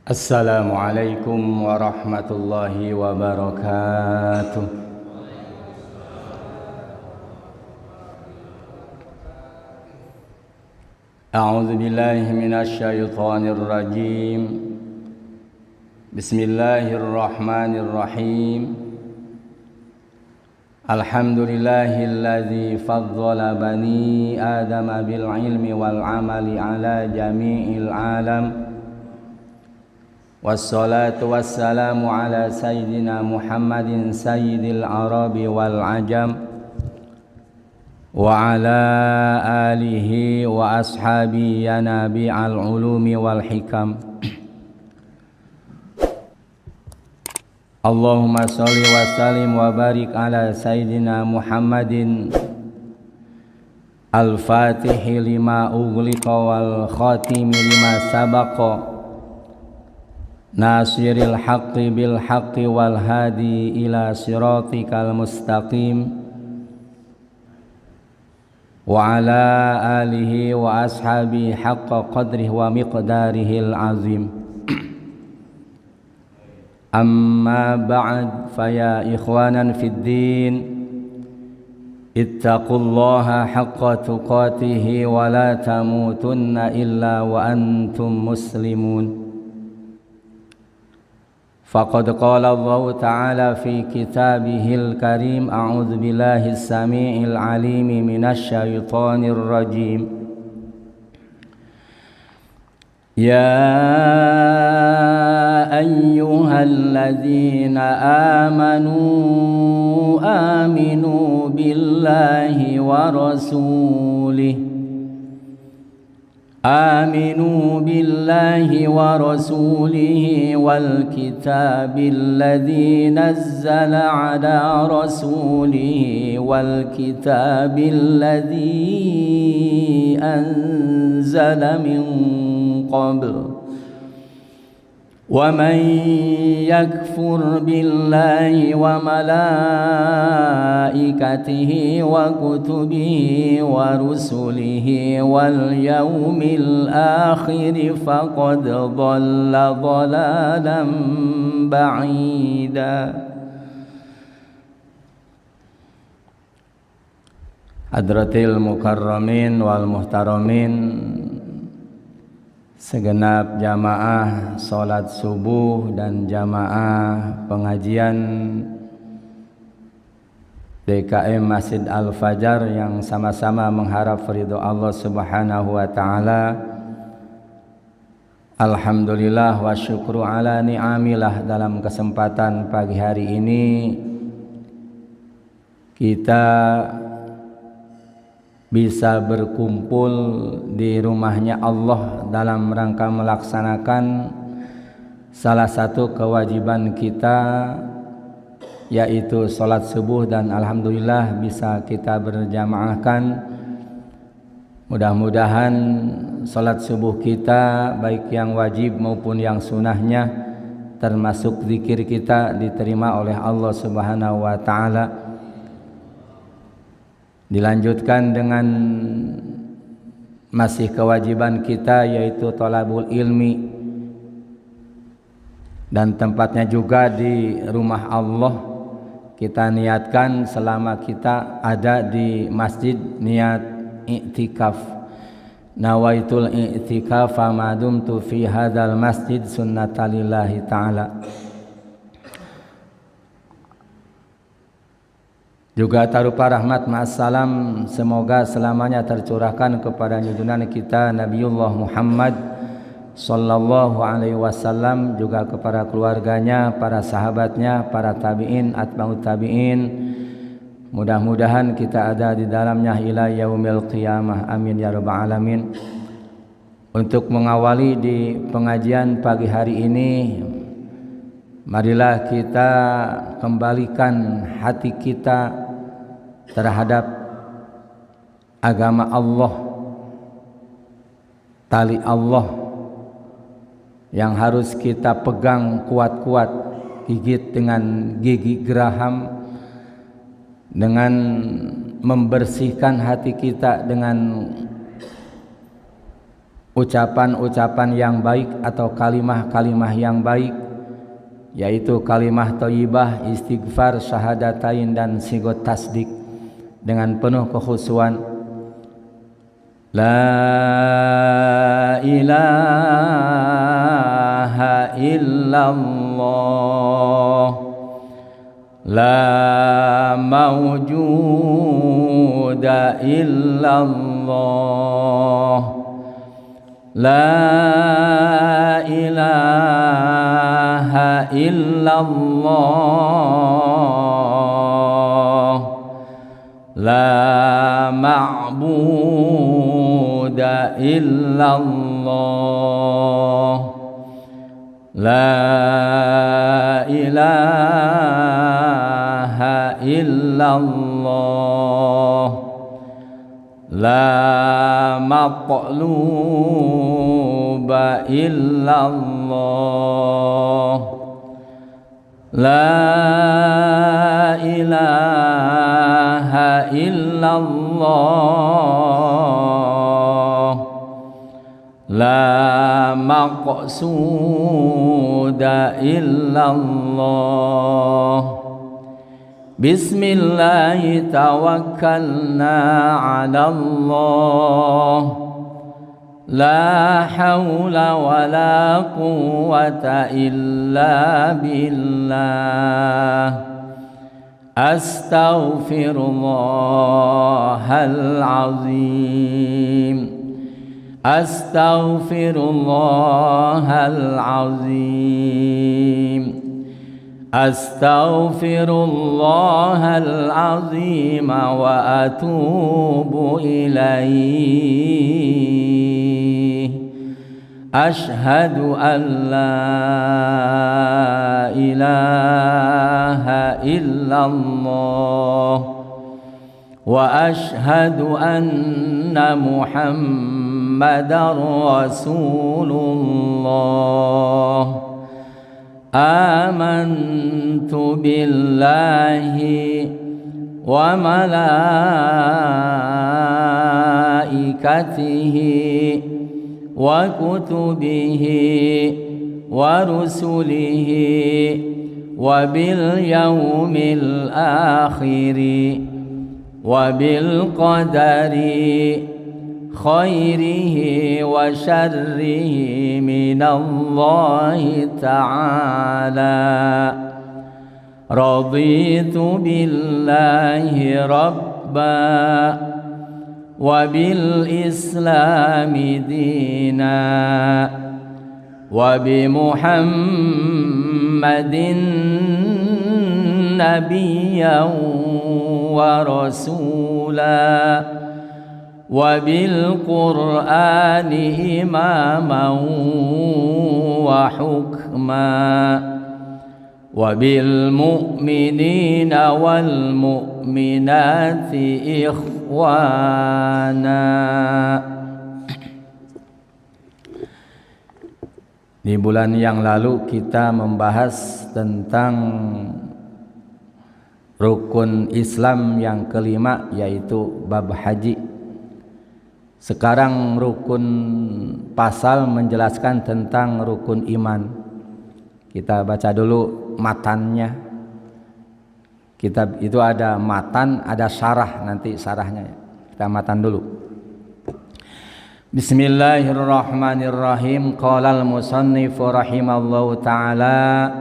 Assalamualaikum warahmatullahi wabarakatuh. A'udzu billahi minasy syaithanir rajim. Bismillahirrahmanirrahim. Alhamdulillahilladzi faddala bani adama bil ilmi wal amali ala jami'il alam. Wassalatu wassalamu ala sayyidina Muhammadin sayyidil arabi wal ajam wa ala alihi wa ashabi ya nabi'al ulumi wal hikam. Allahumma sholli wa sallim wa barik ala sayyidina Muhammadin al-fatihi lima ughliqa wal khatimi lima sabaqa nasiril haqqi bil haqqi wal hadi ila siratikal mustaqim wa ala alihi wa ashabi haqqa qadrihi wa miqdarihil azim. Amma ba'd, faya ikhwanan fid din, ittaqullaha haqqa tuqatihi wa la tamutunna illa wa antum muslimun. Faqad qala Allah Ta'ala fi kitabihil karim, a'udzu billahi as-sami'il 'alimi minasy syaithanir rajim. Ya ayyuhalladzina aminu billahi wa rasulihi آمنوا بالله ورسوله والكتاب الذي نزل على رسوله والكتاب الذي أنزل من قبل ومن يكفر بالله وملائكته وكتبه ورسله واليوم الآخر فقد ضل ضلالا بعيدا. Hadratil mukarramin wal muhtaramin, segenap jamaah salat subuh dan jamaah pengajian DKM Masjid Al-Fajar yang sama-sama mengharap ridho Allah Subhanahu wa taala. Alhamdulillah wa syukru ala ni'amillah, dalam kesempatan pagi hari ini kita bisa berkumpul di rumahnya Allah dalam rangka melaksanakan salah satu kewajiban kita, yaitu sholat subuh, dan alhamdulillah bisa kita berjamaahkan. Mudah-mudahan sholat subuh kita, baik yang wajib maupun yang sunahnya, termasuk zikir kita, diterima oleh Allah Subhanahu wa ta'ala. Dilanjutkan dengan masih kewajiban kita, yaitu thalabul ilmi, dan tempatnya juga di rumah Allah. Kita niatkan selama kita ada di masjid, niat i'tikaf. Nawaitul i'tikaf ma dumtu fi hadzal masjid sunnatalillahi ta'ala. Juga tarupa rahmat ma'assalam semoga selamanya tercurahkan kepada junjungan kita Nabiullah Muhammad sallallahu alaihi wasallam, juga kepada keluarganya, para sahabatnya, para tabi'in, atba'ut tabi'in. Mudah-mudahan kita ada di dalamnya ila yaumil qiyamah, amin ya rabbal alamin. Untuk mengawali di pengajian pagi hari ini, marilah kita kembalikan hati kita terhadap agama Allah, tali Allah yang harus kita pegang kuat-kuat, gigit dengan gigi geraham, dengan membersihkan hati kita dengan ucapan-ucapan yang baik atau kalimah-kalimah yang baik, yaitu kalimah thayyibah, istighfar, syahadatain dan sigot tasdik dengan penuh kekhusyuan. La ilaha illallah, la mawjuda illallah, la ilaha illallah, la ma'buda illallah, la ilaha illallah, la maqluba illallah, la ilaha illallah, la maqsuda illallah. Bismillahi tawakkalna ala Allah, la hawla wa la quwwata illa billah. Astaghfirullahal azim, astaghfirullahal azim, astaghfirullahal azim wa atubu ilaih. Ashhadu an la ilaha illallah wa ashhadu anna Muhammadar Rasulullah. Amantu billahi wa malaikatihi wa kutubihi wa rusulihi wa bil yaumil akhiri wa bil qadari khairihi wa syarrihi minallahi ta'ala. Raditu billahi rabba wa bil islami dina wa bi Muhammadin nabiyyan wa rasula wa bil Qur'ani imaman wa hukma wa bil mu'minina wal mu'minati ikhwana. Di bulan yang lalu kita membahas tentang rukun Islam yang kelima, yaitu bab haji. Sekarang rukun pasal menjelaskan tentang rukun iman. Kita baca dulu matannya. Kitab itu ada matan, ada syarah, nanti syarahnya. Kita matan dulu. Bismillahirrahmanirrahim. Qala al-musannifu rahimallahu ta'ala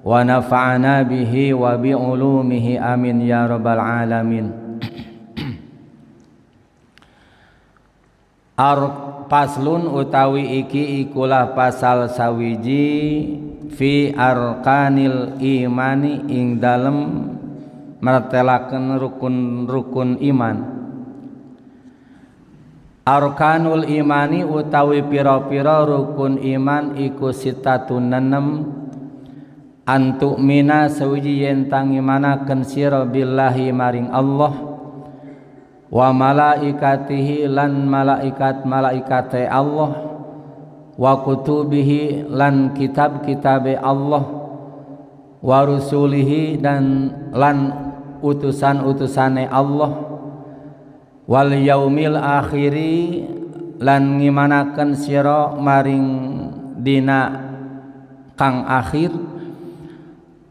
wa nafa'ana bihi wa bi ulumihi amin ya rabbal alamin. Paslun utawi iki ikulah pasal sawiji fi arkanil imani ing dalem martelaken rukun-rukun iman. Arkanul imani utawi pira-pira rukun iman iku sitatun nenem. Antuk mina sawiji yen tangimanaken sira billahi maring Allah, wa malaikatihi lan malaikat-malaikate Allah, wa kutubihi lan kitab-kitabe Allah, wa rusulihi dan lan utusan-utusane Allah, wal yaumil akhiri lan ngimanakeun sira maring dina kang akhir,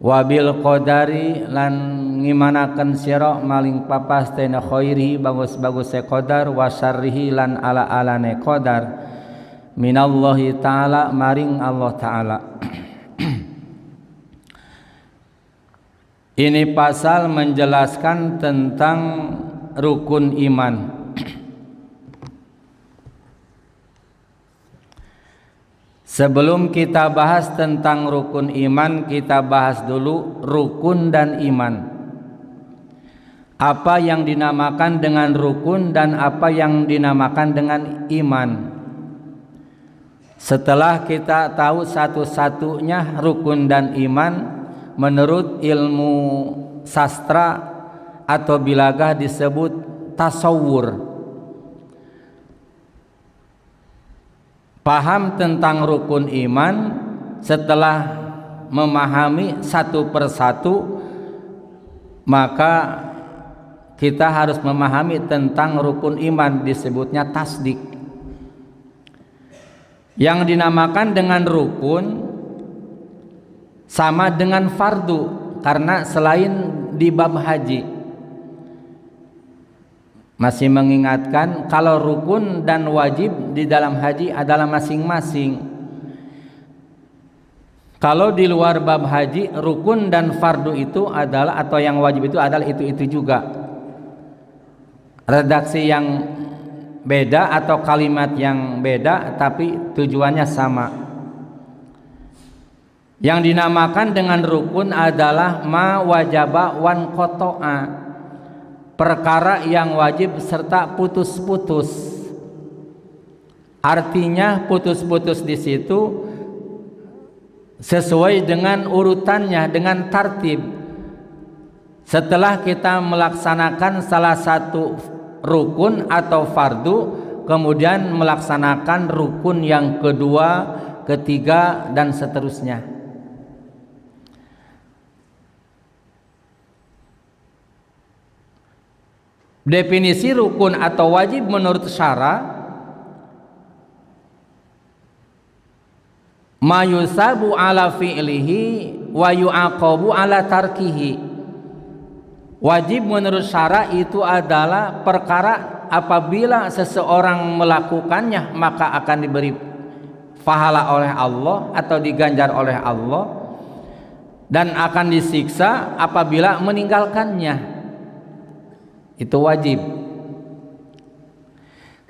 wabil qadari lan ngimanakeun sira maling papastena khairi bagus-bagus qadar, wa syarrihi lan ala-alane qadar, minallahi ta'ala maring Allah ta'ala. Ini pasal menjelaskan tentang rukun iman. Sebelum kita bahas tentang rukun iman, kita bahas dulu rukun dan iman. Apa yang dinamakan dengan rukun dan apa yang dinamakan dengan iman. Setelah kita tahu satu-satunya rukun dan iman, menurut ilmu sastra atau bilagah disebut tasawur. Paham tentang rukun iman setelah memahami satu persatu, maka kita harus memahami tentang rukun iman, disebutnya tasdik. Yang dinamakan dengan rukun sama dengan fardu, karena selain di bab haji. Masih mengingatkan kalau rukun dan wajib di dalam haji adalah masing-masing. Kalau di luar bab haji, rukun dan fardu itu adalah, atau yang wajib itu adalah itu juga. Redaksi yang beda atau kalimat yang beda tapi tujuannya sama. Yang dinamakan dengan rukun adalah ma wajaba wan qata'a, perkara yang wajib serta putus-putus. Artinya putus-putus di situ sesuai dengan urutannya, dengan tartib. Setelah kita melaksanakan salah satu rukun atau fardu, kemudian melaksanakan rukun yang kedua, ketiga, dan seterusnya. Definisi rukun atau wajib menurut syara, ma yusabu ala fi'lihi wa yu'aqabu ala tarkihi. Wajib menurut syara itu adalah perkara apabila seseorang melakukannya maka akan diberi pahala oleh Allah atau diganjar oleh Allah, dan akan disiksa apabila meninggalkannya. Itu wajib.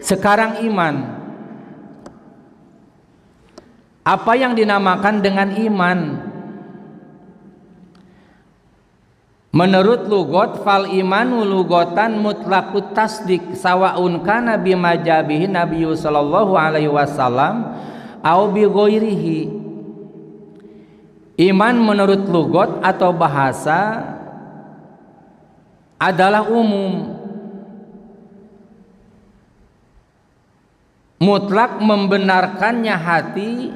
Sekarang iman. Apa yang dinamakan dengan iman? Menurut lugot, fal imanu lugotan mutlaqut tasdik sawaun kana bima jabihi nabiyyu sallallahu alaihi wasallam au bi ghairihi. Iman menurut lugot atau bahasa adalah umum, mutlak membenarkannya hati,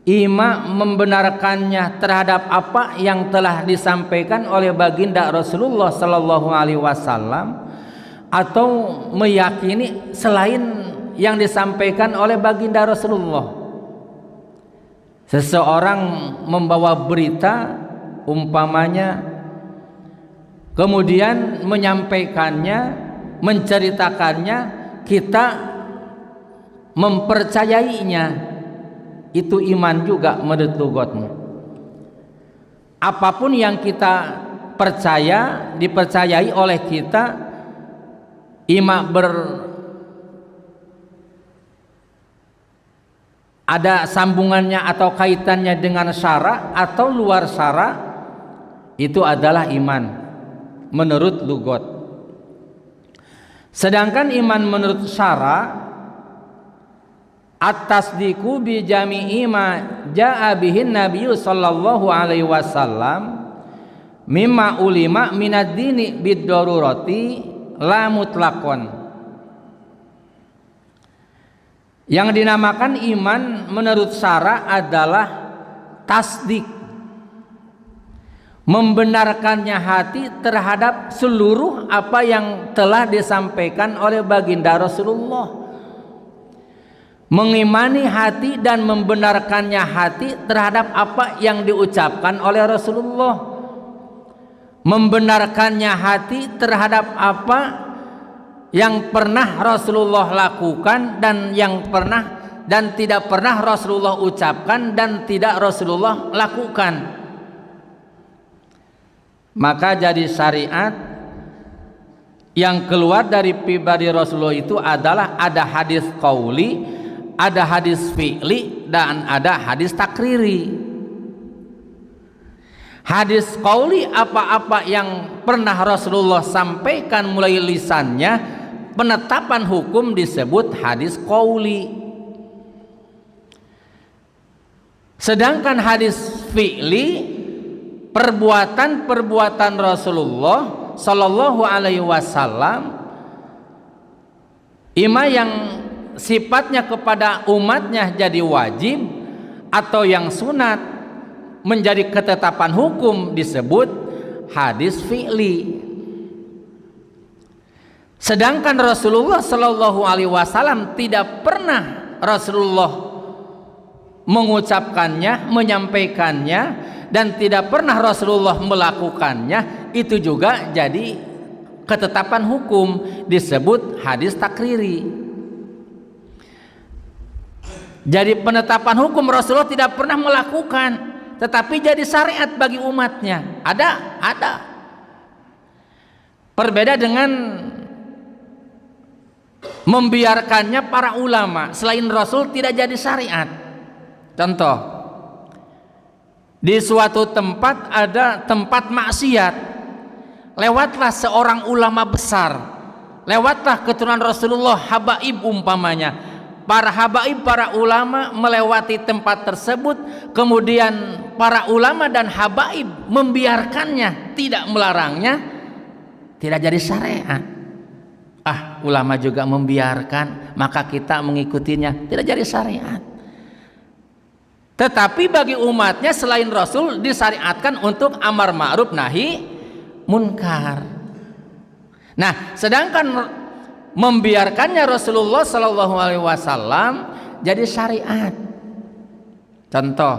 ima membenarkannya terhadap apa yang telah disampaikan oleh baginda Rasulullah sallallahu alaihi wasallam, atau meyakini selain yang disampaikan oleh baginda Rasulullah. Seseorang membawa berita umpamanya, kemudian menyampaikannya, menceritakannya, kita mempercayainya, itu iman juga menurut lughatnya. Apapun yang kita percaya, dipercayai oleh kita, ada sambungannya atau kaitannya dengan syara atau luar syara, itu adalah iman menurut lugot. Sedangkan iman menurut syara, at-tasdiqu bi jami'i ma jaa bihin nabiyyu sallallahu alaihi wasallam mimma ulima minad dini bid darurati la mutlaqon. Yang dinamakan iman menurut syara adalah tasdik, membenarkannya hati terhadap seluruh apa yang telah disampaikan oleh baginda Rasulullah mengimani hati dan membenarkannya hati terhadap apa yang diucapkan oleh Rasulullah, membenarkannya hati terhadap apa yang pernah Rasulullah lakukan dan yang pernah dan tidak pernah Rasulullah ucapkan dan tidak Rasulullah lakukan. Maka jadi syariat yang keluar dari pribadi Rasulullah itu adalah ada hadis qauli, ada hadis fi'li, dan ada hadis takriri. Hadis qauli apa-apa yang pernah Rasulullah sampaikan mulai lisannya, penetapan hukum disebut hadis qauli. Sedangkan hadis fi'li, perbuatan-perbuatan Rasulullah Sallallahu Alaihi Wasallam, ima yang sifatnya kepada umatnya jadi wajib atau yang sunat menjadi ketetapan hukum disebut hadis fi'li. Sedangkan Rasulullah Sallallahu Alaihi Wasallam tidak pernah Rasulullah mengucapkannya, menyampaikannya, dan tidak pernah Rasulullah melakukannya, itu juga jadi ketetapan hukum disebut hadis takriri. Jadi penetapan hukum Rasulullah tidak pernah melakukan, tetapi jadi syariat bagi umatnya. Ada. Berbeda dengan membiarkannya para ulama selain Rasul tidak jadi syariat. Contoh, di suatu tempat ada tempat maksiat, lewatlah seorang ulama besar, lewatlah keturunan Rasulullah, habaib umpamanya, para habaib, para ulama melewati tempat tersebut, kemudian para ulama dan habaib membiarkannya, tidak melarangnya, tidak jadi syariat. Ulama juga membiarkan, maka kita mengikutinya, tidak jadi syariat. Tetapi bagi umatnya selain Rasul disyariatkan untuk amar ma'ruf nahi munkar. Nah, sedangkan membiarkannya Rasulullah Sallallahu Alaihi Wasallam jadi syariat. Contoh,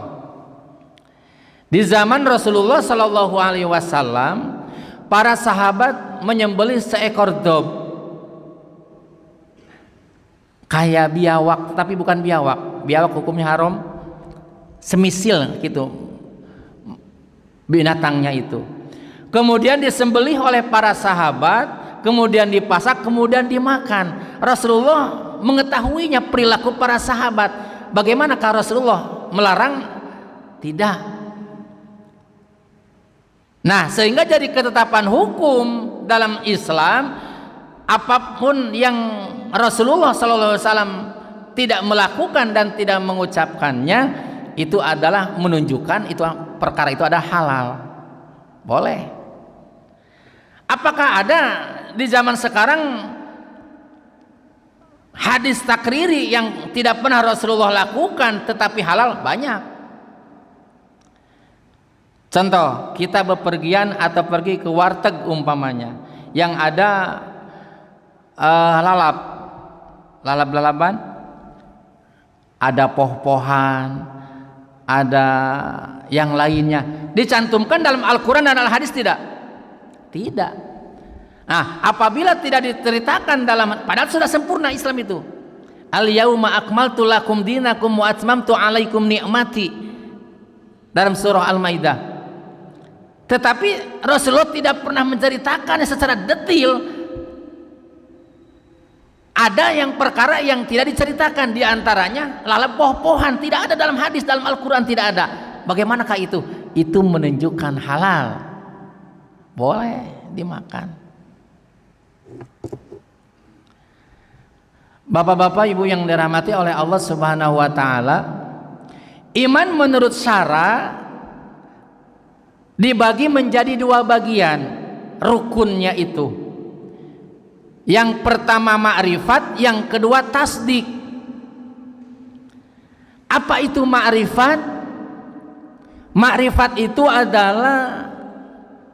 di zaman Rasulullah Sallallahu Alaihi Wasallam, para sahabat menyembelih seekor dob, kayak biawak, tapi bukan biawak. Biawak hukumnya haram, semisil gitu binatangnya itu. Kemudian disembelih oleh para sahabat, kemudian dipasak, kemudian dimakan. Rasulullah mengetahuinya perilaku para sahabat. Bagaimanakah Rasulullah melarang? Tidak. Nah, sehingga jadi ketetapan hukum dalam Islam, apapun yang Rasulullah SAW tidak melakukan dan tidak mengucapkannya, itu adalah menunjukkan itu perkara itu ada halal, boleh. Apakah ada di zaman sekarang hadis takriri yang tidak pernah Rasulullah lakukan tetapi halal? Banyak. Contoh, kita bepergian atau pergi ke warteg umpamanya, yang ada lalap-lalapan, ada poh-pohan, ada yang lainnya, dicantumkan dalam Al-Quran dan Al-Hadis tidak? Tidak. Nah, apabila tidak diceritakan dalam, padahal sudah sempurna Islam itu. Al-yauma akmaltu lakum dinakum wa atmamtu alaikum ni'mati, dalam surah Al-Maidah. Tetapi Rasulullah tidak pernah menceritakannya secara detail. Ada yang perkara yang tidak diceritakan, diantaranya lalap poh-pohan, tidak ada dalam hadis, dalam Al-Quran tidak ada. Bagaimanakah itu? Itu menunjukkan halal, boleh dimakan. Bapak-bapak, ibu yang dirahmati oleh Allah Subhanahu wa Ta'ala, iman menurut syara dibagi menjadi dua bagian rukunnya itu. Yang pertama ma'rifat, yang kedua tasdik. Apa itu ma'rifat? Ma'rifat itu adalah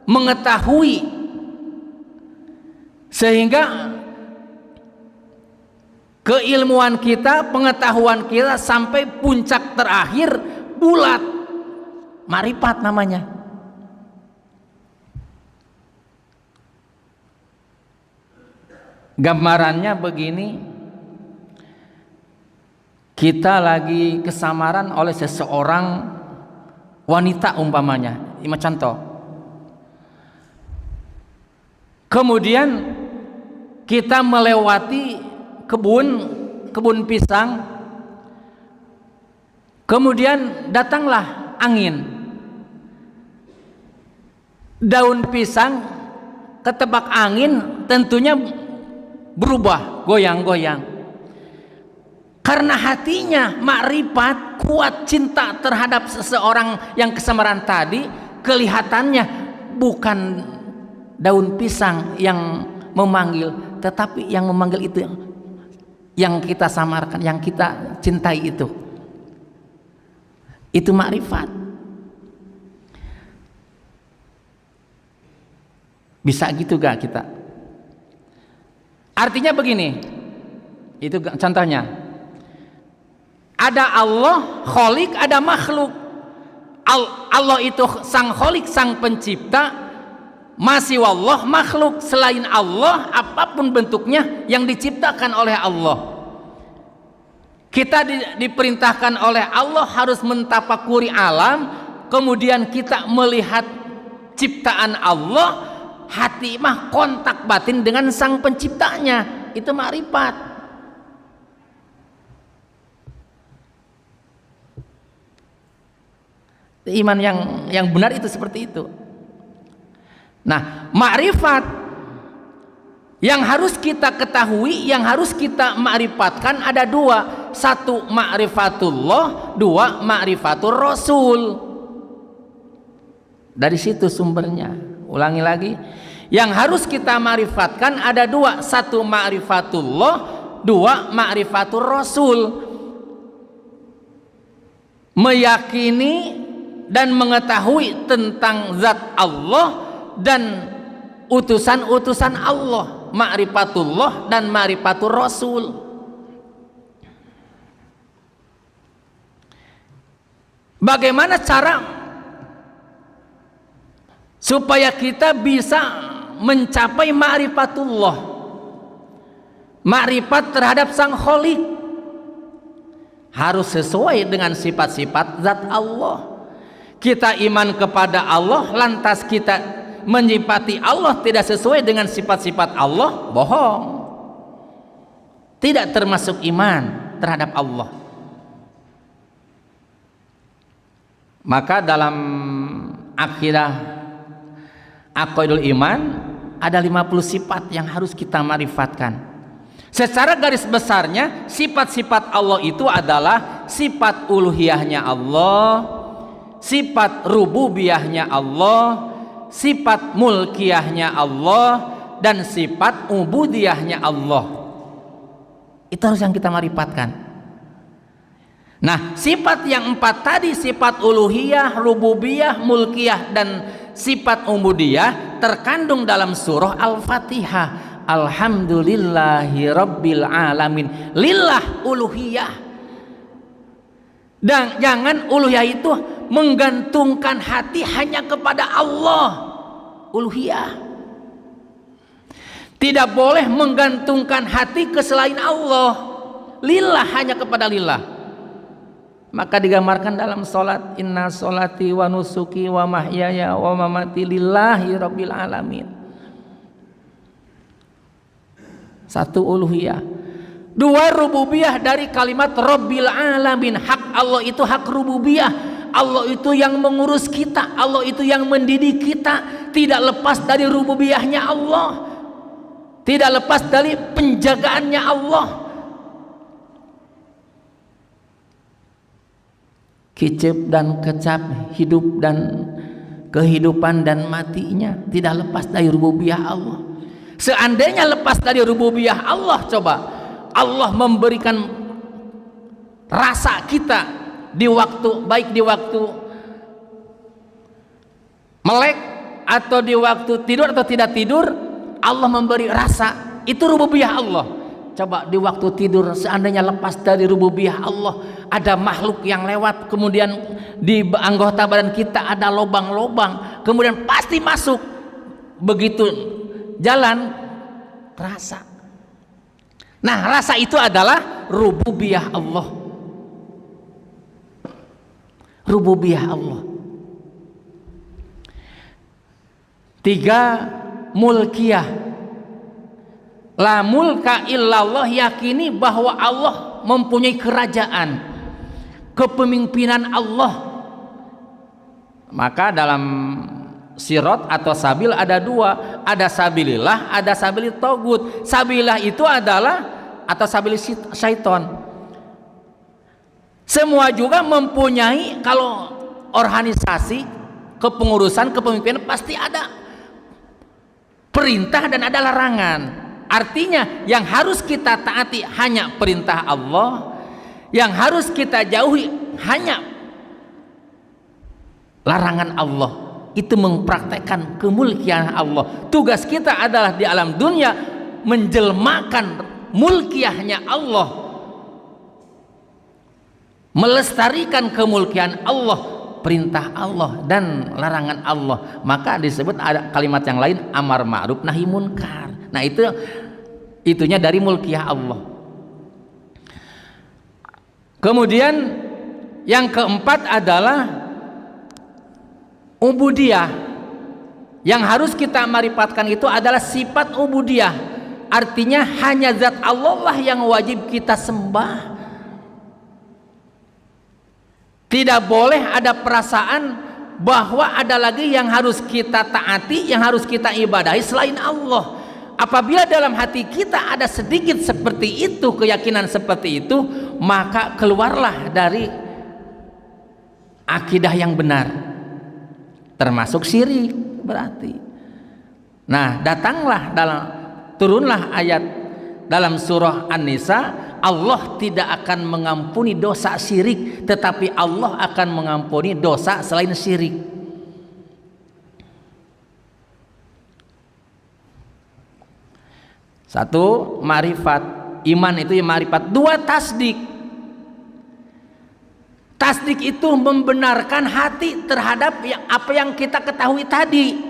mengetahui, sehingga keilmuan kita, pengetahuan kita sampai puncak terakhir bulat, marifat namanya. Gambarannya begini, kita lagi kesamaran oleh seseorang wanita umpamanya, ini contoh. Kemudian kita melewati kebun pisang, kemudian datanglah angin, daun pisang ketebak angin tentunya berubah, goyang-goyang. Karena hatinya makrifat, kuat cinta terhadap seseorang yang kesamaran tadi, kelihatannya bukan daun pisang yang memanggil, tetapi yang memanggil itu yang kita samarkan, yang kita cintai itu makrifat. Bisa gitu gak kita? Artinya begini, itu contohnya, ada Allah Kholik, ada makhluk. Allah itu sang Kholik, sang pencipta, masih wallah makhluk. Selain Allah, apapun bentuknya yang diciptakan oleh Allah. Kita diperintahkan oleh Allah harus mentafakuri alam, kemudian kita melihat ciptaan Allah, hati mah kontak batin dengan sang penciptanya, itu makrifat. Iman yang benar itu seperti itu. Nah, makrifat yang harus kita ketahui, yang harus kita makrifatkan ada dua. Satu makrifatullah, dua makrifatur Rasul. Dari situ sumbernya. Ulangi lagi, yang harus kita makrifatkan ada dua. Satu makrifatullah, dua makrifatur Rasul. Meyakini dan mengetahui tentang zat Allah dan utusan-utusan Allah, ma'rifatullah dan ma'rifatur Rasul. Bagaimana cara supaya kita bisa mencapai ma'rifatullah, ma'rifat terhadap sang Kholik? Harus sesuai dengan sifat-sifat zat Allah. Kita iman kepada Allah, lantas kita menyifati Allah tidak sesuai dengan sifat-sifat Allah, bohong. Tidak termasuk iman terhadap Allah. Maka dalam akidah aqidul iman ada 50 sifat yang harus kita marifatkan. Secara garis besarnya sifat-sifat Allah itu adalah sifat uluhiyahnya Allah, sifat rububiyahnya Allah, sifat mulkiyahnya Allah, dan sifat ubudiyahnya Allah. Itu harus yang kita marifatkan. Nah, sifat yang 4 tadi, sifat uluhiyah, rububiyah, mulkiyah, dan sifat ubudiyah terkandung dalam surah Al-Fatihah. Alhamdulillahi Rabbil Alamin. Lillah uluhiyah. Dan jangan uluhiyah itu menggantungkan hati hanya kepada Allah. Uluhiyah. Tidak boleh menggantungkan hati ke selain Allah. Lillah, hanya kepada lillah. Maka digambarkan dalam solat, inna solati wa nusuki wa mahyaya wa mamati lillahi rabbil alamin. Satu uluhiyah. 2 rububiyah dari kalimat rabbil alamin. Hak Allah itu hak rububiyah. Allah itu yang mengurus kita, Allah itu yang mendidik kita. Tidak lepas dari rububiyahnya Allah, tidak lepas dari penjagaannya Allah. Kicep dan kecap, hidup dan kehidupan dan matinya tidak lepas dari rububiyah Allah. Seandainya lepas dari rububiyah Allah, coba Allah memberikan rasa kita di waktu, baik di waktu melek atau di waktu tidur atau tidak tidur, Allah memberi rasa, itu rububiyah Allah. Coba di waktu tidur seandainya lepas dari rububiyah Allah, ada makhluk yang lewat, kemudian di anggota badan kita ada lubang-lubang, kemudian pasti masuk. Begitu jalan rasa. Nah, rasa itu adalah rububiyah Allah. Rububiyah Allah. 3, mulkiyah. La mulka illallah, yakini bahwa Allah mempunyai kerajaan, kepemimpinan Allah. Maka dalam sirat atau sabil ada 2, ada sabilillah, ada sabilit togut. Sabilillah itu adalah atau sabilit syaiton. Semua juga mempunyai, kalau organisasi, kepengurusan, kepemimpinan pasti ada perintah dan ada larangan. Artinya yang harus kita taati hanya perintah Allah, yang harus kita jauhi hanya larangan Allah. Itu mempraktekkan kemulkian Allah. Tugas kita adalah di alam dunia menjelmakan mulkiahnya Allah, melestarikan kemulkian Allah, perintah Allah dan larangan Allah. Maka disebut ada kalimat yang lain, amar ma'ruf nahi munkar. Nah, itunya dari mulkiyah Allah. Kemudian yang keempat adalah ubudiyah. Yang harus kita marifatkan itu adalah sifat ubudiyah. Artinya hanya zat Allah lah yang wajib kita sembah. Tidak boleh ada perasaan bahwa ada lagi yang harus kita taati, yang harus kita ibadahi selain Allah. Apabila dalam hati kita ada sedikit seperti itu, keyakinan seperti itu, maka keluarlah dari akidah yang benar, termasuk syirik berarti. Nah, turunlah ayat dalam surah An-Nisa, Allah tidak akan mengampuni dosa syirik, tetapi Allah akan mengampuni dosa selain syirik. Satu, marifat. Iman itu ya marifat. 2, tasdik. Tasdik itu membenarkan hati terhadap apa yang kita ketahui tadi.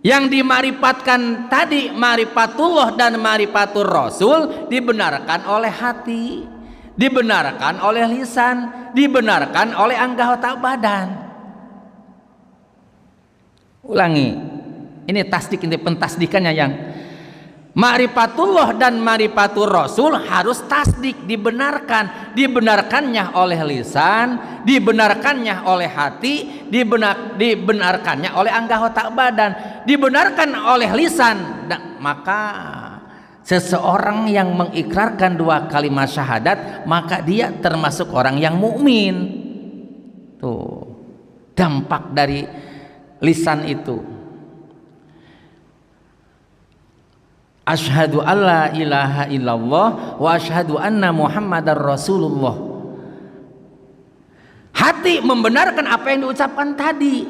Yang dimarifatkan tadi, marifatullah dan marifatur rasul, dibenarkan oleh hati, dibenarkan oleh lisan, dibenarkan oleh anggota badan. Ulangi, ini tasdik, ini pentasdikannya. Yang ma'rifatullah dan ma'rifatur rasul harus tasdik, dibenarkannya oleh lisan, dibenarkannya oleh hati, dibenarkannya oleh anggota badan, dibenarkan oleh lisan. Maka seseorang yang mengikrarkan 2 kalimat syahadat, maka dia termasuk orang yang mukmin. Tuh dampak dari lisan itu. Asyhadu alla ilaha illallah wa asyhadu anna muhammadar rasulullah. Hati membenarkan apa yang diucapkan tadi.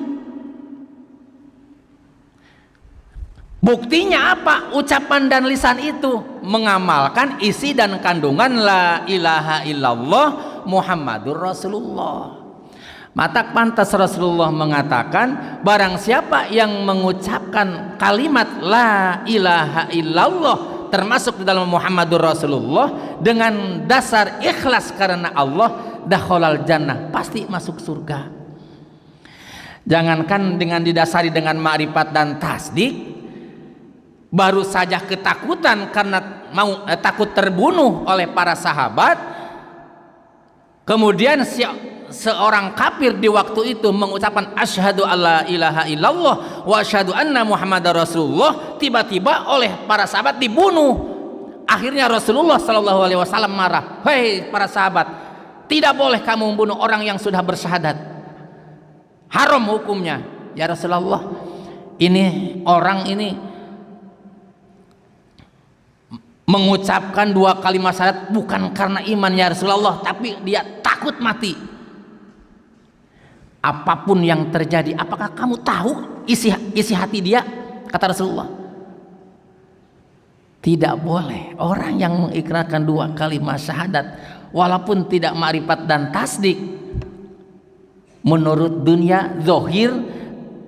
Buktinya apa? Ucapan dan lisan itu mengamalkan isi dan kandungan la ilaha illallah muhammadur rasulullah. Maka pantas Rasulullah mengatakan, barang siapa yang mengucapkan kalimat la ilaha illallah termasuk di dalam Muhammadur Rasulullah dengan dasar ikhlas karena Allah, dakhalal jannah, pasti masuk surga. Jangankan dengan didasari dengan ma'rifat dan tasdik, baru saja ketakutan karena takut terbunuh oleh para sahabat, kemudian seorang kafir di waktu itu mengucapkan asyhadu alla ilaha illallah wa asyhadu anna muhammadar rasulullah, tiba-tiba oleh para sahabat dibunuh. Akhirnya Rasulullah SAW marah, hei para sahabat, tidak boleh kamu membunuh orang yang sudah bersyahadat, haram hukumnya. Ya Rasulullah, ini orang ini mengucapkan 2 kalimat syahadat bukan karena iman ya Rasulullah, tapi dia takut mati. Apapun yang terjadi, apakah kamu tahu isi hati dia? Kata Rasulullah. Tidak boleh orang yang mengikrarkan 2 kalimat syahadat walaupun tidak ma'rifat dan tasdik, menurut dunia zahir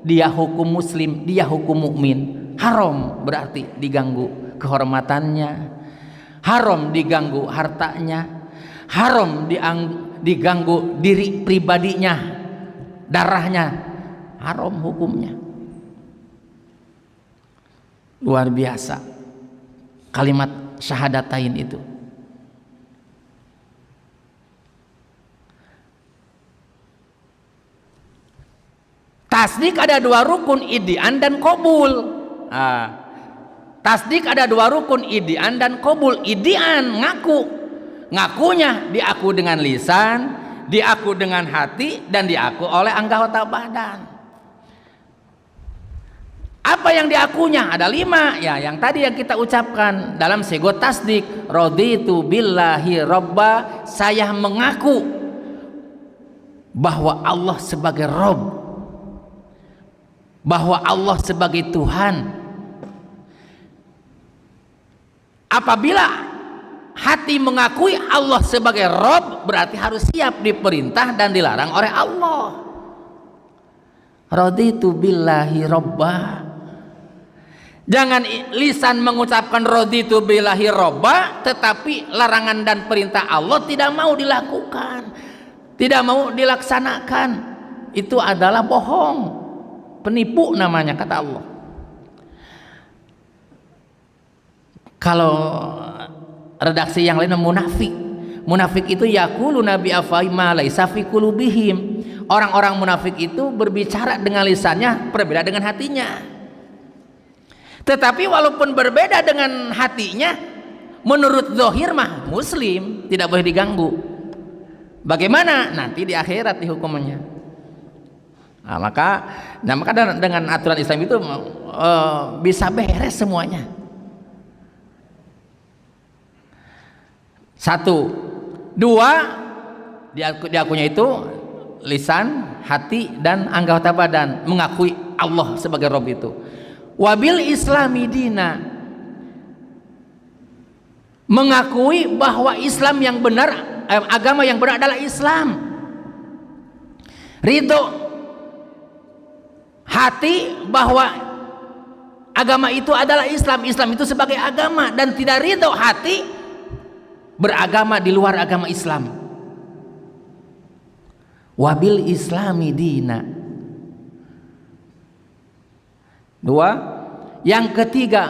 dia hukum muslim, dia hukum mukmin, haram berarti diganggu kehormatannya, haram diganggu hartanya, haram diganggu diri pribadinya, darahnya, haram hukumnya. Luar biasa kalimat syahadatain itu. Tasdik ada 2 rukun, idian dan qabul. Tasdik ada 2 rukun, idian dan qabul. Idian ngaku, ngakunya diaku dengan lisan, diaku dengan hati, dan diaku oleh anggota badan. Apa yang diakunya? Ada 5 ya, yang tadi yang kita ucapkan dalam sigot tasdik. Raditu billahi robba, saya mengaku bahwa Allah sebagai Rob, bahwa Allah sebagai Tuhan. Apabila hati mengakui Allah sebagai Rob, berarti harus siap diperintah dan dilarang oleh Allah. Raditu billahi robba. Jangan lisan mengucapkan raditu billahi robba, tetapi larangan dan perintah Allah tidak mau dilakukan, tidak mau dilaksanakan. Itu adalah bohong, penipu namanya, kata Allah. Kalau redaksi yang lain munafik. Munafik itu yaquluna bi afwahi ma laisa fi qulubihim. Orang-orang munafik itu berbicara dengan lisannya berbeda dengan hatinya. Tetapi walaupun berbeda dengan hatinya, menurut zahir mah muslim, tidak boleh diganggu. Bagaimana? Nanti di akhirat dihukumnya. Nah, maka dengan aturan Islam itu bisa beres semuanya. 1, 2, diakunya itu lisan, hati, dan anggota badan, mengakui Allah sebagai Rabb itu. Wabil islami dina, mengakui bahwa Islam yang benar, agama yang benar adalah Islam. Ridho hati bahwa agama itu adalah Islam, Islam itu sebagai agama, dan tidak ridho hati beragama di luar agama Islam. Wabil islami dina. 2, yang ketiga,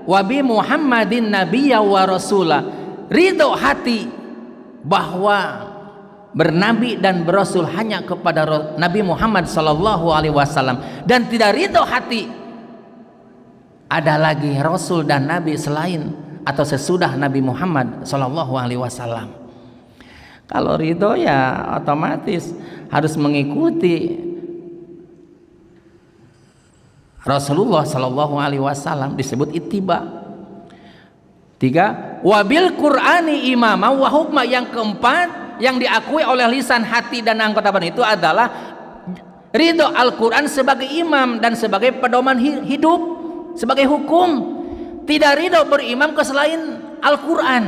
wabi Muhammadin nabiyya wa rasulah, ridho hati bahwa bernabi dan berasul hanya kepada Nabi Muhammad sallallahu alaihi wasallam, dan tidak ridho hati ada lagi rasul dan nabi selain atau sesudah Nabi Muhammad sallallahu alaihi wasallam. Kalau ridho ya otomatis harus mengikuti Rasulullah sallallahu alaihi wasallam, disebut ittiba. 3, wabil Qur'ani imama wa hukma. Yang keempat, yang diakui oleh lisan, hati, dan anggota badan itu adalah ridho Al-Quran sebagai imam dan sebagai pedoman hidup, sebagai hukum. Tidak ridho berimam ke selain Al-Quran.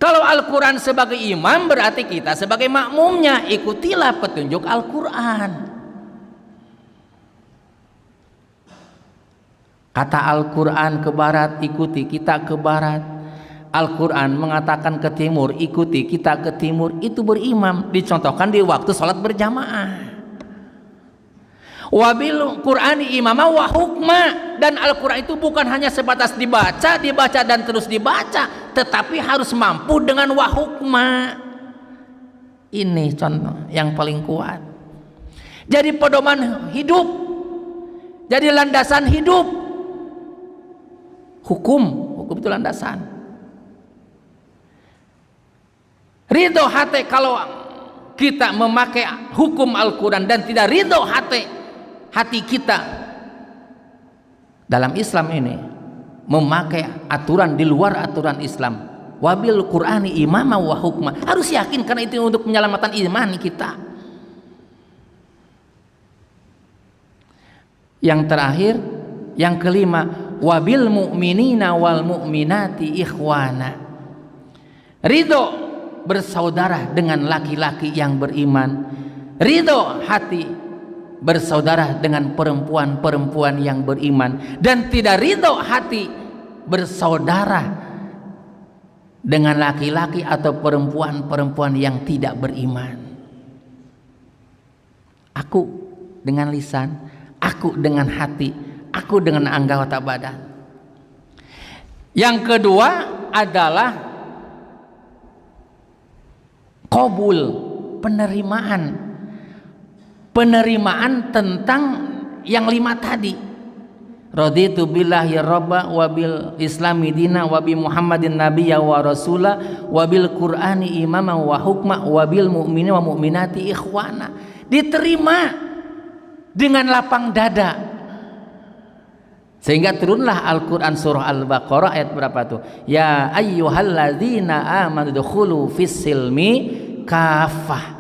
Kalau Al-Quran sebagai imam, berarti kita sebagai makmumnya, ikutilah petunjuk Al-Quran. Kata Al-Quran ke barat, ikuti, kita ke barat. Al-Quran mengatakan ke timur, ikuti, kita ke timur. Itu berimam, dicontohkan di waktu sholat berjamaah. Wabil Qur'ani imama wa hukma. Dan Al-Quran itu bukan hanya sebatas dibaca dan terus dibaca, tetapi harus mampu dengan wa hukma. Ini contoh yang paling kuat. Jadi pedoman hidup, jadi landasan hidup. Hukum itu landasan. Ridho hati, kalau kita memakai hukum Al-Quran dan tidak ridho hati kita dalam Islam ini memakai aturan di luar aturan Islam, wabil Qur'ani imama wa hukma, harus yakin karena itu untuk penyelamatan iman kita. Yang terakhir, yang kelima, wabil mu'minina wal mu'minati ikhwana. Ridho bersaudara dengan laki-laki yang beriman, ridho hati bersaudara dengan perempuan-perempuan yang beriman, dan tidak ridho hati bersaudara dengan laki-laki atau perempuan-perempuan yang tidak beriman. Aku dengan lisan, aku dengan hati, aku dengan anggota badan. Yang kedua adalah qabul, penerimaan tentang yang 5 tadi. Raditu billahi rabba wa bil islami dina wa bi muhammadin nabiyya wa rasula wa bil qur'ani imama wa hukma wa bil mu'mini wa mu'minati ikhwana. Diterima dengan lapang dada, sehingga turunlah Al-Quran surah Al-Baqarah ayat berapa tuh? Ya ayyuhalladzina amanu dukhulu fis silmi kafah.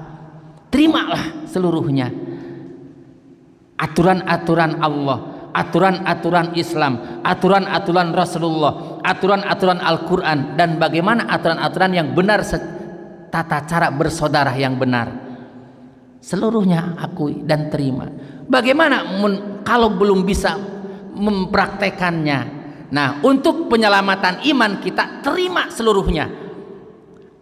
Terimalah seluruhnya aturan-aturan Allah, aturan-aturan Islam, aturan-aturan Rasulullah, aturan-aturan Al-Quran, dan bagaimana aturan-aturan yang benar, tata cara bersaudara yang benar. Seluruhnya akui dan terima. Bagaimana kalau belum bisa mempraktekannya? Nah, untuk penyelamatan iman kita terima seluruhnya.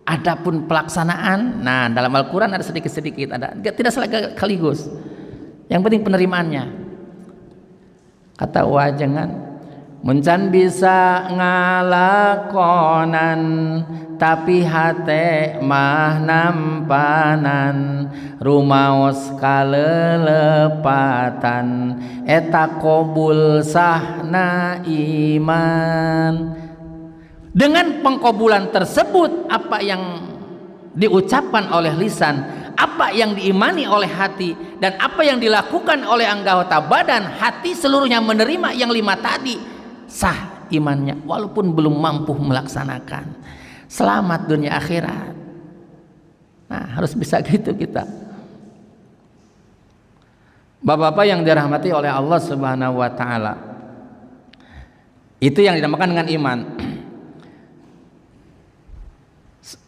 Adapun pelaksanaan, nah dalam Al-Quran ada sedikit-sedikit, ada tidak sekaligus. Yang penting penerimaannya. Kata wajangan, muncan bisa ngalakonan tapi hate mah nampanan, rumaos kalelepatan eta qabul sahna iman. Dengan pengkabulan tersebut, apa yang diucapkan oleh lisan, apa yang diimani oleh hati, dan apa yang dilakukan oleh anggota badan, hati seluruhnya menerima yang 5 tadi, sah imannya walaupun belum mampu melaksanakan. Selamat dunia akhirat. Nah, harus bisa gitu kita. Bapak-bapak yang dirahmati oleh Allah Subhanahu wa taala, itu yang dinamakan dengan iman.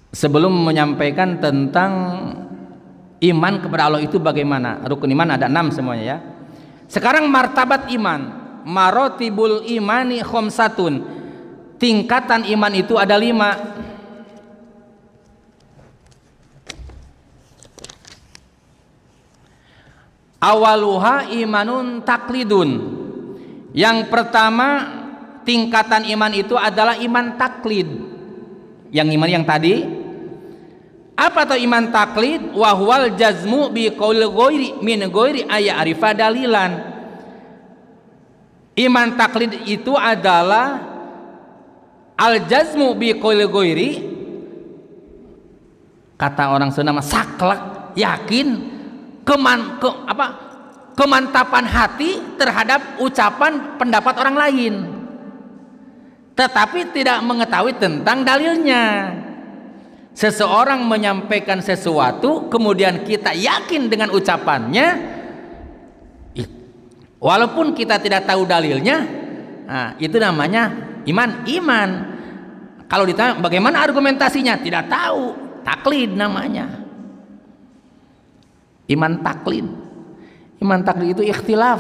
Sebelum menyampaikan tentang iman kepada Allah itu bagaimana, rukun iman ada 6 semuanya ya. Sekarang martabat iman, marotibul imani khomsatun, tingkatan iman itu ada 5. Awaluha imanun taklidun. Yang pertama tingkatan iman itu adalah iman taklid. Yang iman yang tadi, apa tuh iman taklid? Wahwal jazmu bi qauli ghairi min ghairi aya arifa dalilan. Iman taklid itu adalah al jazmu bi qauli ghairi, kata orang Sunda mah saklek, yakin, kemantapan hati terhadap ucapan pendapat orang lain, tetapi tidak mengetahui tentang dalilnya. Seseorang menyampaikan sesuatu, kemudian kita yakin dengan ucapannya, walaupun kita tidak tahu dalilnya. Nah, itu namanya iman. Kalau ditanya bagaimana argumentasinya, tidak tahu, taklid namanya. Iman taklid itu ikhtilaf.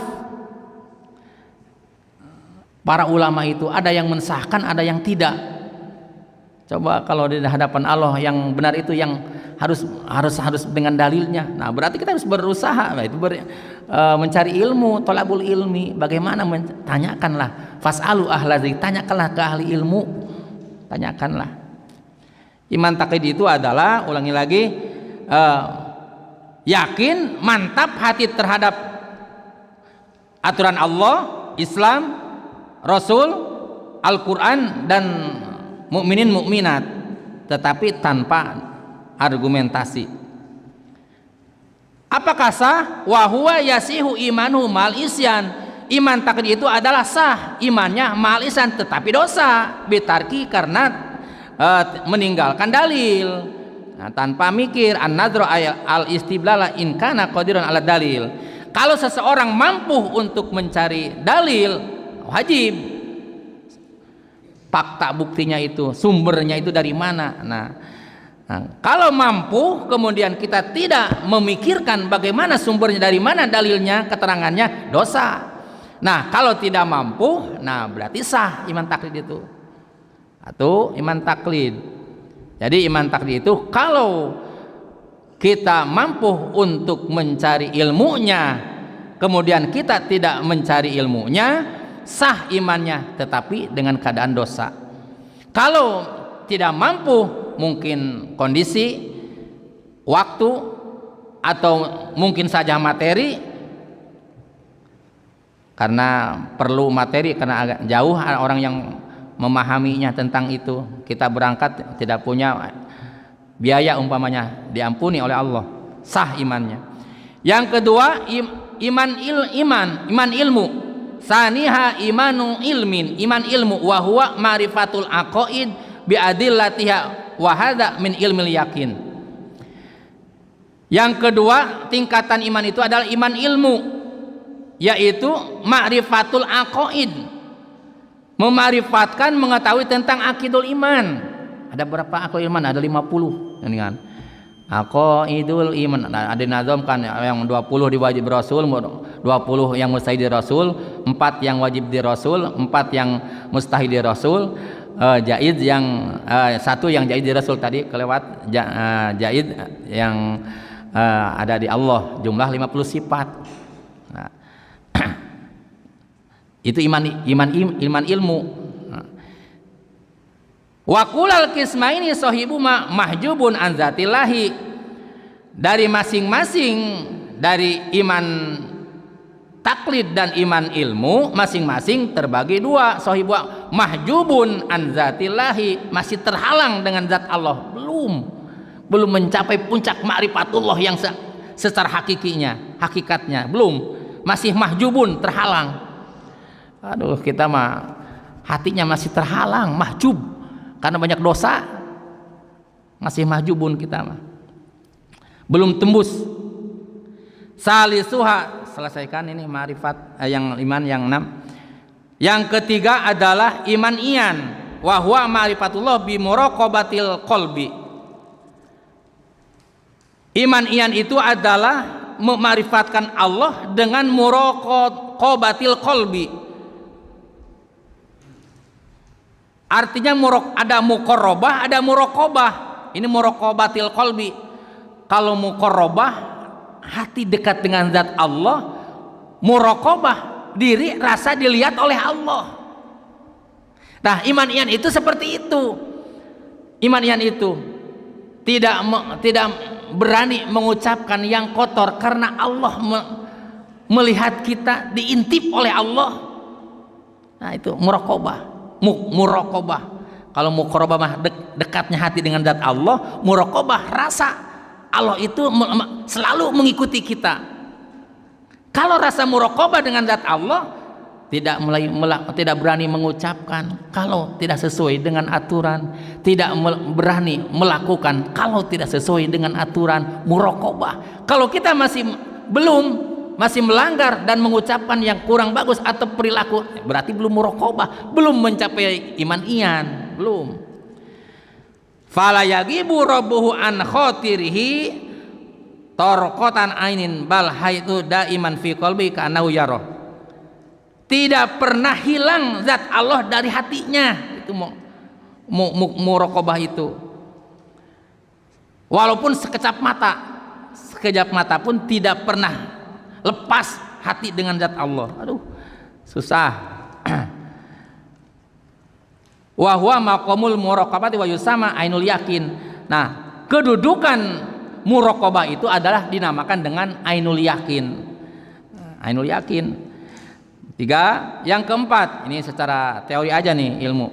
Para ulama itu ada yang mensahkan, ada yang tidak. Coba kalau di hadapan Allah yang benar itu yang harus dengan dalilnya. Nah, berarti kita harus berusaha, mencari ilmu, thalabul ilmi. Bagaimana tanyakanlah, fasalu ahla dzikr, tanyakanlah ke ahli ilmu. Tanyakanlah. Iman taklid itu adalah, ulangi lagi, yakin, mantap hati terhadap aturan Allah, Islam, Rasul, Al-Quran, dan mukminin mukminat, tetapi tanpa argumentasi. Apakah sah? Wa huwa yasihu imanu mal isyan. Iman taklid itu adalah sah imannya mal isyan, tetapi dosa bitarki, karena meninggalkan dalil. Nah, tanpa mikir, an-nadru al-istiblala in kana qadiran ala dalil. Kalau seseorang mampu untuk mencari dalil, wajib fakta buktinya itu, sumbernya itu dari mana. Nah, kalau mampu kemudian kita tidak memikirkan bagaimana sumbernya, dari mana dalilnya, keterangannya, dosa. Nah, kalau tidak mampu, nah berarti sah iman taklid itu. Atau iman taklid. Jadi iman taklid itu kalau kita mampu untuk mencari ilmunya, kemudian kita tidak mencari ilmunya, sah imannya, tetapi dengan keadaan dosa. Kalau tidak mampu, mungkin kondisi, waktu, atau mungkin saja materi, karena perlu materi, karena agak jauh orang yang memahaminya tentang itu. Kita berangkat tidak punya biaya umpamanya, diampuni oleh Allah, sah imannya. Yang kedua, iman ilmu. Saniha imanu ilmin, iman ilmu, wa huwa ma'rifatul aqaid bi adillatiha wa hadza min ilmil yakin. Yang kedua, tingkatan iman itu adalah iman ilmu, yaitu ma'rifatul aqaid, memarifatkan, mengetahui tentang akidul iman. Ada berapa akidul iman? Ada 50 kan. Aqaidul iman ada nazam kan, yang 20 diwajib Rasul, 20 yang mustahil di Rasul, 4 yang wajib di Rasul, 4 yang mustahil di Rasul, jaiz yang 1 yang jaiz di Rasul tadi kelewat, jaiz yang ada di Allah, jumlah 50 sifat. Nah, itu iman ilmu. Wa kulal qismaini sahibu mahjubun an zatillahi, dari masing-masing dari iman taklid dan iman ilmu masing-masing terbagi dua. Sahibu mahjubun an zatillahi, masih terhalang dengan zat Allah, belum mencapai puncak ma'rifatullah yang secara hakikatnya belum, masih mahjubun, terhalang. Aduh, kita mah hatinya masih terhalang, mahjub karena banyak dosa, masih mahjubun kita mah, belum tembus. Salisuha, selesaikan ini ma'rifat yang iman yang 6. Yang ketiga adalah iman iyan, wa huwa ma'rifatullah bi muraqabatil qalbi. Iman iyan itu adalah memarifatkan Allah dengan muraqabatil qalbi. Artinya ada muqarrabah, ada muraqabah. Ini muraqabatil qalbi. Kalau muqarrabah, hati dekat dengan zat Allah. Muraqabah, diri rasa dilihat oleh Allah. Nah, iman iyan itu seperti itu. Iman iyan itu tidak berani mengucapkan yang kotor, karena Allah melihat kita, diintip oleh Allah. Nah, itu muraqabah. Muraqabah. Kalau muqarrabah mah dekatnya hati dengan zat Allah, muraqabah rasa Allah itu selalu mengikuti kita. Kalau rasa muraqabah dengan zat Allah, tidak berani mengucapkan kalau tidak sesuai dengan aturan, tidak berani melakukan kalau tidak sesuai dengan aturan, muraqabah. Kalau kita masih melanggar dan mengucapkan yang kurang bagus atau perilaku, berarti belum muraqabah, belum mencapai iman iyan, belum. Fala yagibu rabbuhu an khotirihi tarqatan ainin bal haitu daiman fi qalbi ka'annahu yarah. Tidak pernah hilang zat Allah dari hatinya. Itu muraqabah itu. Walaupun sekejap mata pun tidak pernah lepas hati dengan zat Allah. Aduh, susah. Wa huwa maqamul muraqabati wa yusama ainul yakin. Nah, kedudukan muraqabah itu adalah dinamakan dengan ainul yakin. Ainul yakin. 3. Yang keempat, ini secara teori aja nih ilmu.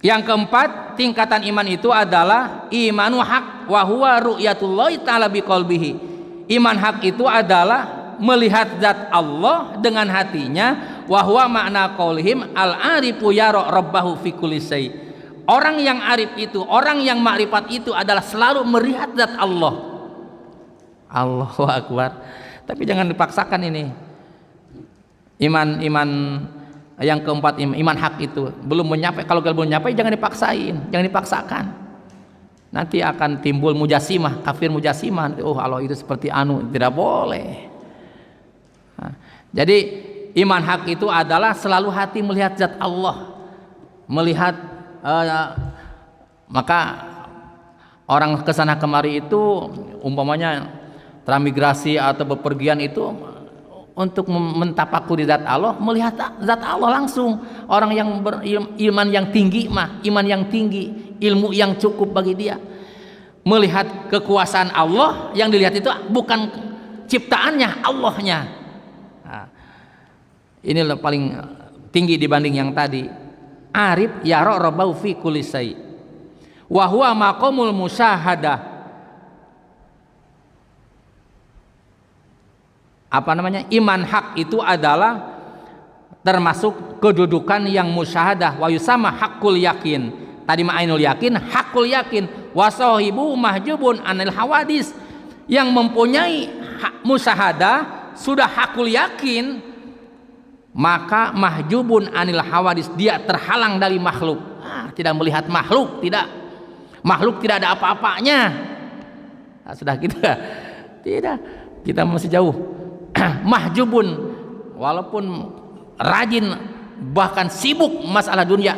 Yang keempat, tingkatan iman itu adalah imanu haq wa huwa ru'yatullahi ta'ala biqalbihi. Iman hak itu adalah melihat zat Allah dengan hatinya, wa huwa makna qaulihim al-arifu yara rabbahu fi kulli syai. Orang yang arif itu, orang yang makrifat itu adalah selalu melihat zat Allah. Allahu akbar. Tapi jangan dipaksakan ini. Iman Yang keempat, iman hak itu belum menyapai. Kalau belum menyapai jangan dipaksain, jangan dipaksakan. Nanti akan timbul mujasimah, kafir mujasimah. Oh Allah itu seperti anu, tidak boleh. Nah, jadi iman hak itu adalah selalu hati melihat zat Allah, melihat maka orang kesana kemari itu umpamanya transmigrasi atau bepergian itu untuk mentapakuri zat Allah, melihat zat Allah langsung. Orang yang beriman yang tinggi mah iman yang tinggi, ilmu yang cukup bagi dia, melihat kekuasaan Allah. Yang dilihat itu bukan ciptaannya, Allahnya. Nah, ini paling tinggi dibanding yang tadi. Arif yara rabbahu fi kulli syai wa huwa maqamul musyahadah. Apa namanya? Iman hak itu adalah termasuk kedudukan yang musyahadah. Wa yusama hakul yakin. Tadi ma'ainul yakin, hakul yakin. Wa sahibu mahjubun anil hawadis. Yang mempunyai musyahadah sudah hakul yakin, maka mahjubun anil hawadis, dia terhalang dari makhluk. Tidak melihat makhluk, tidak. Makhluk tidak ada apa-apanya. Nah, sudah kita tidak, kita masih jauh. Mahjubun, walaupun rajin bahkan sibuk masalah dunia,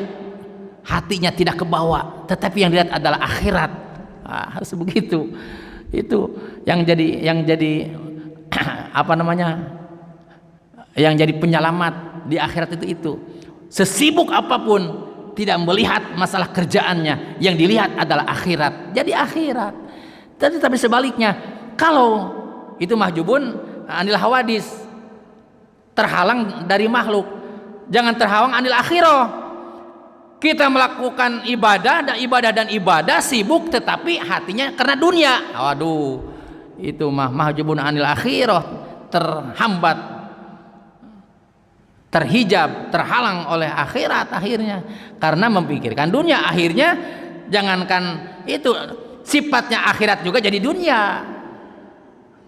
hatinya tidak kebawa, tetapi yang dilihat adalah akhirat. Harus begitu. Itu yang jadi apa namanya, yang jadi penyelamat di akhirat itu. Sesibuk apapun tidak melihat masalah kerjaannya, yang dilihat adalah akhirat. Jadi akhirat. Tapi sebaliknya, kalau itu mahjubun anil hawadis, terhalang dari makhluk, jangan terhalang anil akhirah. Kita melakukan ibadah dan ibadah sibuk, tetapi hatinya karena dunia. Waduh, itu mahjubun anil akhirah, terhambat, terhijab, terhalang oleh akhirat akhirnya karena memikirkan dunia. Akhirnya jangankan itu, sifatnya akhirat juga jadi dunia.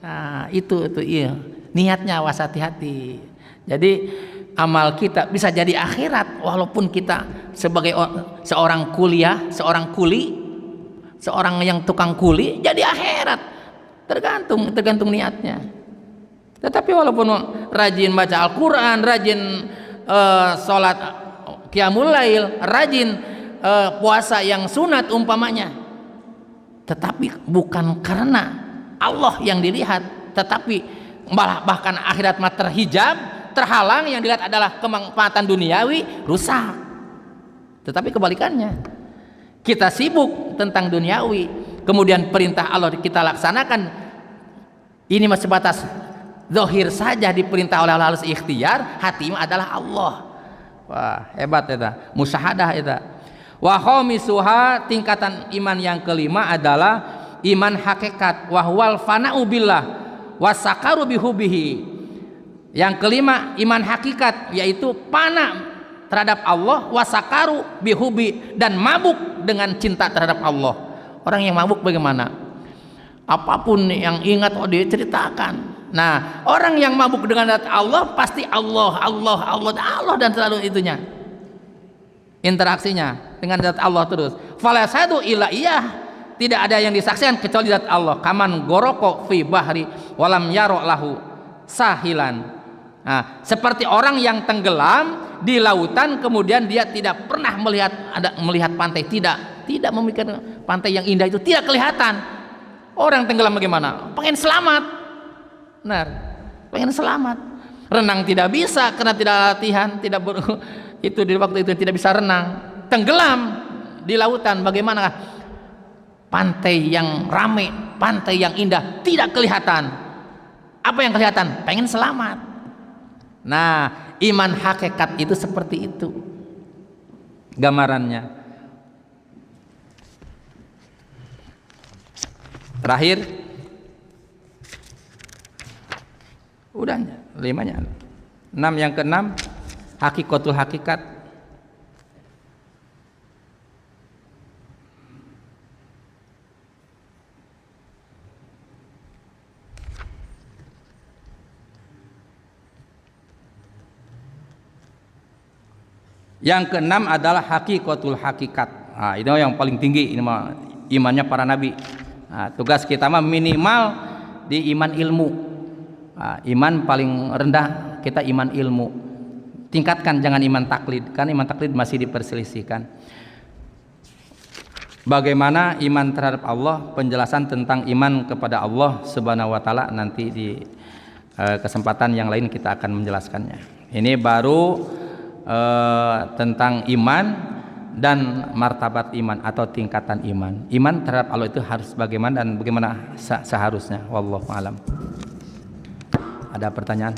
Nah, itu iya, niatnya awas, hati-hati. Jadi amal kita bisa jadi akhirat walaupun kita sebagai seorang kuliah, seorang kuli, seorang yang tukang kuli, jadi akhirat. Tergantung niatnya. Tetapi walaupun rajin baca Al-Qur'an, rajin sholat qiyamul lail, rajin puasa yang sunat umpamanya, tetapi bukan karena Allah yang dilihat, tetapi bahkan akhirat mah terhijab, terhalang, yang dilihat adalah kemanfaatan duniawi, rusak. Tetapi kebalikannya, kita sibuk tentang duniawi, kemudian perintah Allah kita laksanakan, ini masih sebatas zahir saja, diperintah oleh Allah, harus ikhtiar, hati adalah Allah. Wah, hebat eta, musyahadah eta. Wa khamisuha, tingkatan iman yang kelima adalah iman hakikat, wahwal fana'u billah wasakaru bihubihi. Yang kelima iman hakikat, yaitu fana terhadap Allah, wasakaru bihubi, dan mabuk dengan cinta terhadap Allah. Orang yang mabuk bagaimana? Apapun yang ingat dia ceritakan. Nah, orang yang mabuk dengan zat Allah pasti Allah dan selalu itunya, interaksinya dengan zat Allah terus. Fala sadu illa iyah, tidak ada yang disaksikan kecuali zat Allah. Kaman goroko fi bahri walam yaro lahu sahilan. Nah, seperti orang yang tenggelam di lautan, kemudian dia tidak pernah melihat pantai, tidak memikirkan pantai yang indah itu, tidak kelihatan. Orang tenggelam bagaimana? Pengen selamat. Benar, pengen selamat. Renang tidak bisa karena tidak latihan, itu di waktu itu tidak bisa renang. Tenggelam di lautan, bagaimana? Pantai yang ramai, pantai yang indah tidak kelihatan. Apa yang kelihatan? Pengen selamat. Nah, iman hakikat itu seperti itu gambarannya. Terakhir, udah 5-nya. 6, yang keenam, hakikatul hakikat. Yang keenam adalah hakikatul hakikat. Nah, itu yang paling tinggi ini mah imannya para nabi. Nah, tugas kita mah minimal di iman ilmu. Nah, iman paling rendah kita iman ilmu. Tingkatkan, jangan iman taklid. Kan iman taklid masih diperselisihkan. Bagaimana iman terhadap Allah, penjelasan tentang iman kepada Allah Subhanahu wa taala nanti di kesempatan yang lain kita akan menjelaskannya. Ini baru tentang iman dan martabat iman atau tingkatan iman. Iman terhadap Allah itu harus bagaimana dan bagaimana seharusnya. Wallahu alam. Ada pertanyaan?